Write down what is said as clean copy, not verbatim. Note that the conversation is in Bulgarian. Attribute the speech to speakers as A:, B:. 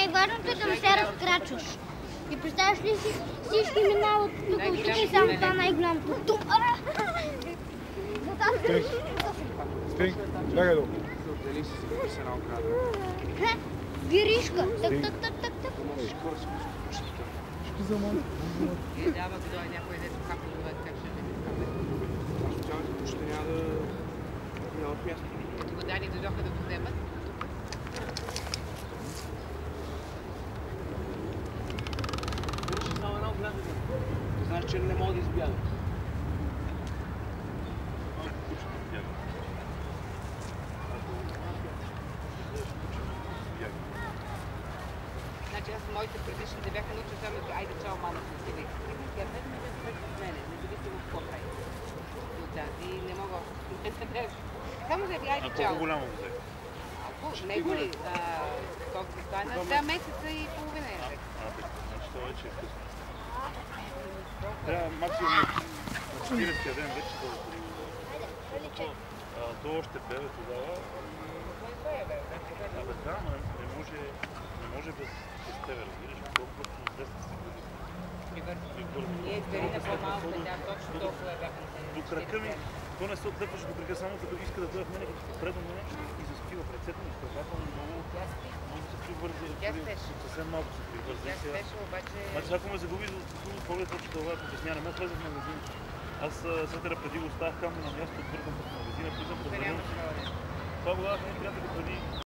A: Най-важното е да не се разкрачваш. И представяш ли си, всички минават тук от тук и само това най-голямото.
B: Стинг, чакай долу.
A: Виришка. Так.
B: Ще замълня.
C: Дава да дойде някой дето капа да бъде как ще не
D: Аз социалните почти няма да минават място.
C: като го дали дойдоха да го вземат.
D: Само една огледа. Знаеш, че не мога да избягам.
C: Значи аз моите предишните бяха научили само да айде чао мама си си вика. Тя не ме да с мене, независимо от какво прави. Да, и не мога. Само да ви айде чао.
B: Колко голямо взе?
C: Него ли? Колко за това? На 2 месеца и половина е.
B: Значи това вече е късно. Трябва максимум на 40-тия ден вече да го. То още бебе тогава. Абе да, но не може без тебе, разбираш, толкова известно си бъде.
C: Ние дали на по-малко, тя точно толкова бяха.
B: До крака ми, то не се отдъпваше до крака, само като иска да бъде в мене, като предно мене и се спива в ръцете ми, изпревателно много се привързи, съвсем малко се привързи.
C: Тя спеше, обаче...
B: Значи ако ме загуби за поглед, точно това е потесня, не ме влезе в магазин. Аз сетера преди го оставах там на място, отвързам в магазина, влизам в магазин. Това го давах на приятели преди